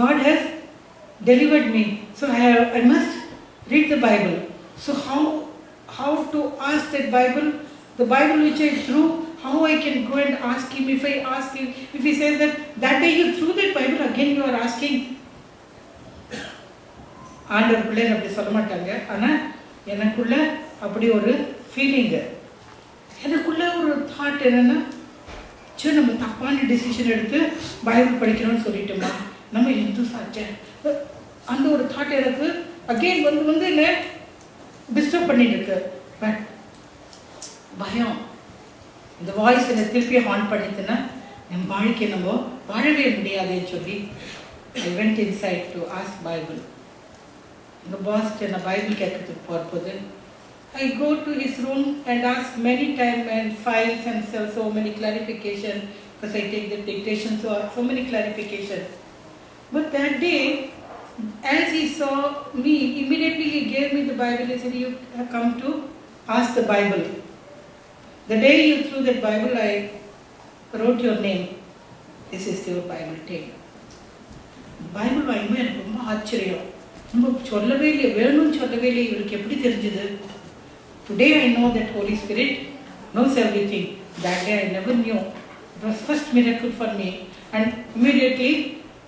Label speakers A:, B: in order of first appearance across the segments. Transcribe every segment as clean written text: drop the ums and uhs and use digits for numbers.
A: God has delivered me. So I must read the Bible. So how to ask that Bible? The Bible which I threw, how I can go and ask him? If I ask him, if he says that day you threw that Bible, again you are asking. ஆண்டவர் பிள்ளைங்க அப்படி சொல்ல மாட்டாங்க. ஆனால் எனக்குள்ள அப்படி ஒரு feeling, எனக்குள்ள ஒரு தாட் என்னென்னா, சரி நம்ம தப்பான டிசிஷன் எடுத்து பைபிள் படிக்கணும்னு சொல்லிட்டோமா, நம்ம இந்துஸ் ஆச்சு, அந்த ஒரு தாட் எனக்கு அகெயின் வந்து என்ன டிஸ்டர்ப் பண்ணிட்டு இருக்கு. பட் பயம், இந்த வாய்ஸ் என்னை திருப்பி ஹான் பண்ணிட்டுன்னா நம்ம வாழ்க்கை நம்ம வாழவே முடியாதுன்னு சொல்லி I went inside to ask Bible. இந்த பாஸ்ட் என்ன பைபிள் கேட்கறதுக்கு போகும்போது I go to his room and ask many times and files and so many clarification, because I take the dictation, so many clarification. But that day, as he saw me, immediately he gave me the Bible. He said, you have come to ask the Bible. The day you threw that Bible, I wrote your name. This is your Bible. Take. Bible வாங்கும்போது எனக்கு ரொம்ப ஆச்சரியம். நம்ம சொல்லவே இல்லை, வேணும்னு சொல்லவே இல்லை, இவருக்கு எப்படி தெரிஞ்சது? Today I know that Holy Spirit knows everything. That day I never knew. It was first miracle for me. And immediately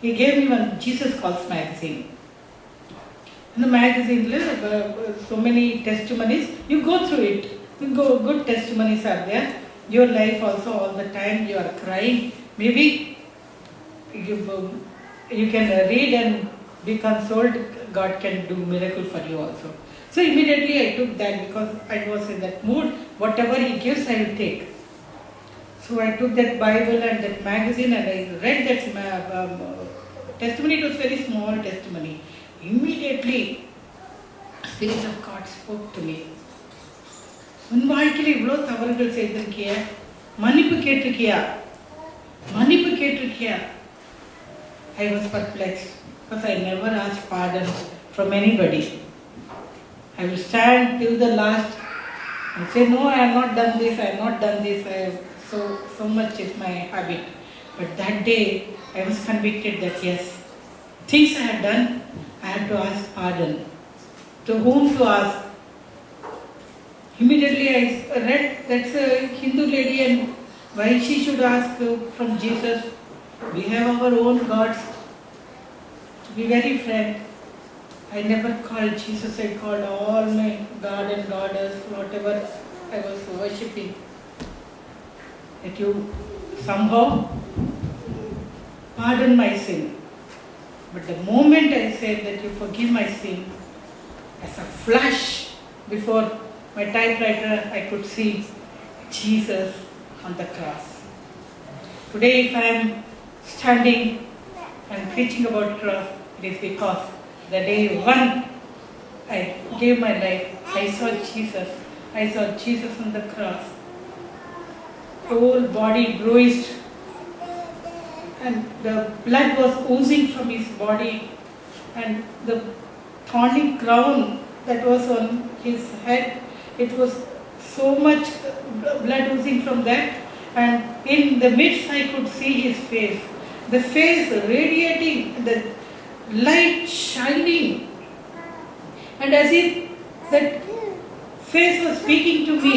A: he gave me one Jesus Calls magazine. In the magazine, so many testimonies. You go through it. Good testimonies are there. Your life also, all the time you are crying. Maybe you can read and be consoled. God can do miracle for you also. So immediately I took that, because I was in that mood. Whatever he gives, I will take. So I took that Bible and that magazine and I read that testimony. It was very small testimony. Immediately, Spirit of God spoke to me. உன் வாழ்க்கையில் இவ்வளோ தவறுகள் செய்திருக்கியா, மன்னிப்பு கேட்டிருக்கியா? I was perplexed, because I never asked pardon from anybody. I will stand till the last and say, no, I have not done this, I have not done this, so much is my habit. But that day, I was convicted that yes, things I had done, I had to ask pardon. To whom to ask? Immediately I read that's a Hindu lady and why she should ask from Jesus. We have our own gods. To be very frank, I never called Jesus, I called all my God and goddess, whatever I was worshipping. That you somehow pardon my sin. But the moment I said that you forgive my sin, as a flash before my typewriter, I could see Jesus on the cross. Today, if I am standing and preaching about cross, it is because the day one I gave my life, I saw Jesus on the cross. Whole body bruised and the blood was oozing from his body, and the thorny crown that was on his head, it was so much blood oozing from that, and in the midst I could see his face. The face radiating, the light shining, and as if that face was speaking to me,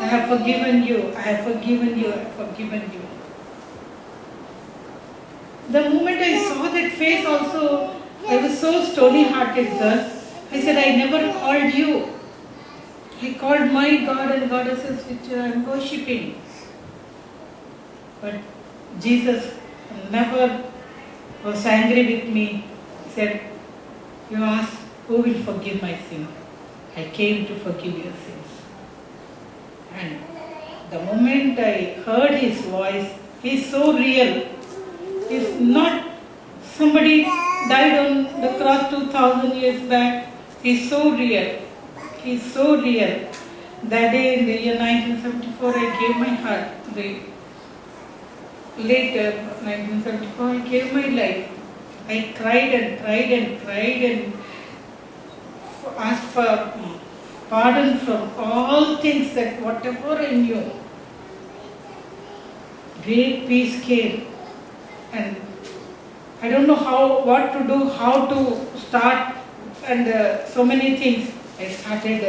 A: I have forgiven you, I have forgiven you, I have forgiven you. The moment I saw that face also, I was so stony-hearted, girl. I said, I never called you. I called my God and goddesses which I am worshipping. But Jesus never was angry with me. He said, you asked, who will forgive my sin? I came to forgive your sins. And the moment I heard his voice, he is so real. He is not somebody died on the cross 2000 years back. He is so real. He is so real. That day in the year 1974, I gave my heart. Later, 1974, I gave my life. I cried and asked for pardon from all things, that whatever I knew. Great peace came, and I don't know what to do, how to start, and so many things. I started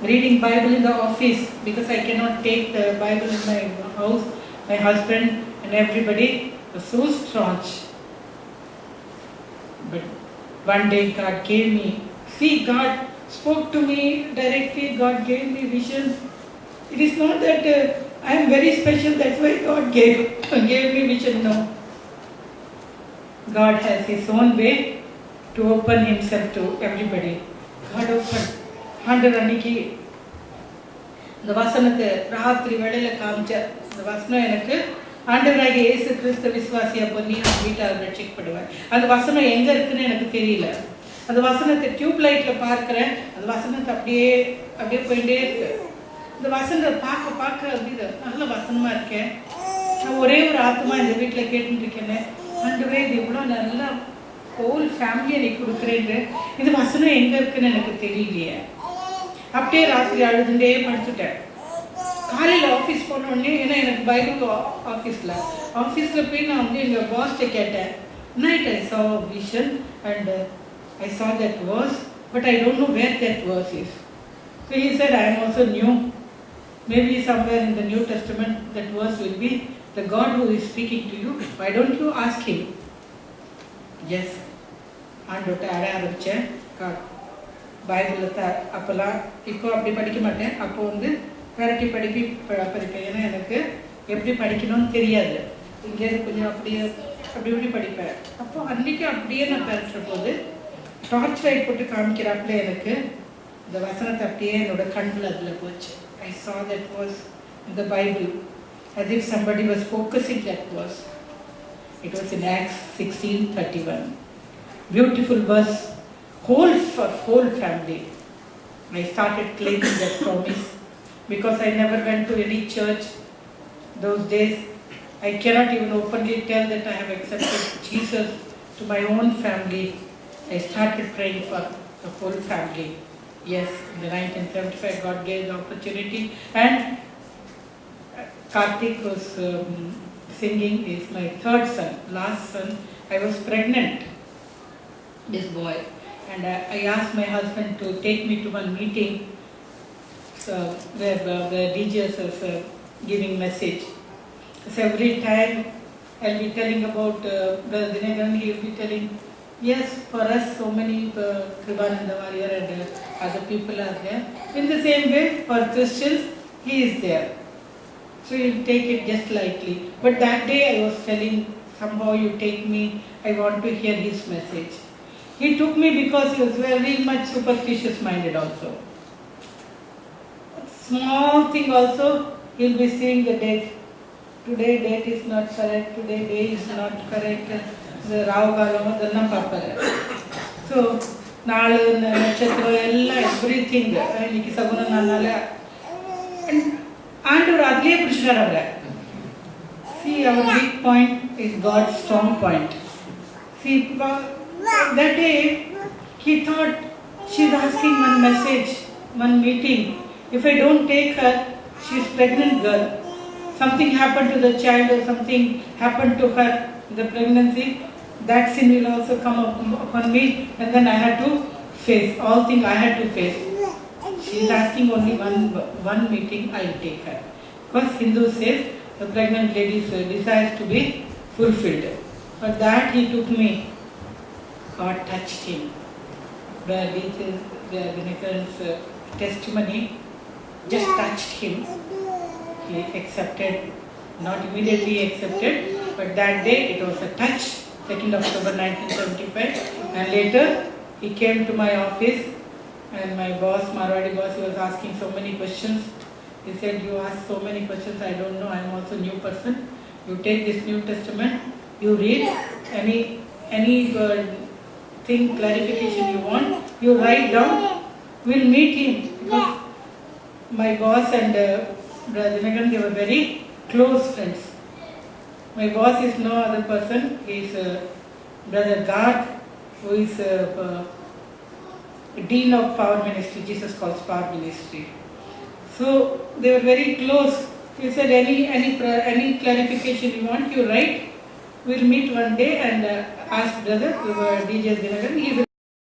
A: reading Bible in the office because I cannot take the Bible in my house. My husband and everybody was so staunch. But one day God gave me, God spoke to me directly, God gave me vision. It is not that I am very special, that's why God gave me vision, no. God has His own way to open Himself to everybody. God opened. ஆண்டவர் அன்னைக்கு இந்த வசனத்தை ராத்திரி வேளையில காமிச்ச இந்த வசனம் எனக்கு ஆண்டவராகிய இயேசு கிறிஸ்து விசுவாசியா பண்ணி நான் வீட்டால் ரட்சிக்கப்படுவேன். அந்த வசனம் எங்க இருக்குன்னு எனக்கு தெரியல. அந்த வசனத்தை டியூப் லைட்ல பார்க்கிறேன். அந்த வசனத்தை அப்படியே போயிட்டே இருக்கு. இந்த வசனத்தை பார்க்க அப்படி நல்ல வசனமா இருக்கேன். நான் ஒரே ஒரு ஆத்மா இந்த வீட்டில் கேட்டுட்டு இருக்கேன். ஆண்டவரே இது இவ்வளோ நல்லா ஹோல் ஃபேமிலியை நீ கொடுக்குறேன்னு இது வசனம் எங்கே இருக்குன்னு எனக்கு தெரியலையே. அப்படியே ராத்திரி அழுதுண்டே படுத்துட்டேன். காலையில் ஆஃபீஸ் போனோடனே ஏன்னா எனக்கு பைபிள் ஆஃபீஸில் போய் நான் வந்து எங்கள் பாஸ்ட்டை கேட்டேன். Night I saw a vision and I saw that verse, but I don't know where that verse is. So he said, I am also new. Maybe somewhere in the New Testament that verse will be, the God who is speaking to you, why don't you ask Him? Yes. ஆண்டோட்ட அட ஆரம்பித்தேன். பைபிளில் அப்போல்லாம் இப்போ அப்படி படிக்க மாட்டேன். அப்போ வந்து விரட்டி படிப்பேன். ஏன்னா எனக்கு எப்படி படிக்கணும்னு தெரியாது. இங்கேருந்து கொஞ்சம் அப்படி படிப்பேன். அப்போ அன்றைக்கி அப்படியே நான் பேசுகிற போது டார்ச் லைட் போட்டு காமிக்கிறாப்புல எனக்கு இந்த வசனத்தை அப்படியே என்னோட கண்ணில் அதில் போச்சு. I saw that verse in the Bible as if somebody was focusing that verse. It was in Acts 16:31. Beautiful verse, whole family. I started claiming that promise because I never went to any church those days. I cannot even openly tell that I have accepted Jesus to my own family. I started praying for the whole family. Yes, in the 1975 God gave the opportunity, and Karthik was singing is my third son, last son. I was pregnant, this boy, and I asked my husband to take me to one meeting where the DJs was giving message. So every time I'll be telling about the Dinagan, he will be telling, yes, for us so many Kribananda Warrior and other people are there. In the same way, for Christians, he is there. So you take it just lightly. But that day I was telling, somehow you take me, I want to hear his message. He took me because he was very much superstitious minded also. Small thing also, he'll be seeing the date. Today date is not correct, today day is not correct. The Raugalam, அதெல்லாம் பார்ப்பாரு. So நாலு நட்சத்திரம் எல்லாம் everything இன்னைக்கு சகுனம் நாளால ஆண்டவர் அதுலேயே பிடிச்சிட்டார் அவரை. See, our weak point is God's strong point. See, that day he thought she's asking one message, one meeting. If I don't take her, she's pregnant girl. Something happened to the child or something happened to her in the pregnancy. That sin will also come upon me, and then I had to face all things I had to face. She is asking only one meeting. I will take her because Hindu says the pregnant lady's desires to be fulfilled. For that he took me. God touched him. The Dinakar's testimony just touched him. He accepted, not immediately accepted, but that day it was a touch. 2nd October 1975, and later he came to my office, and my boss, Marwadi boss, he was asking so many questions. He said, you ask so many questions, I don't know, I am also a new person. You take this New Testament, you read, any thing, clarification you want, you write down, we'll meet him. Because my boss and Brother Dinagan, they were very close friends. My boss is no other person. He is Brother Garg, who is Dean of Power Ministry. Jesus calls Power Ministry. So they were very close. He said, any clarification you want, you write, we'll meet one day and ask brother DJ Dinagaran. He will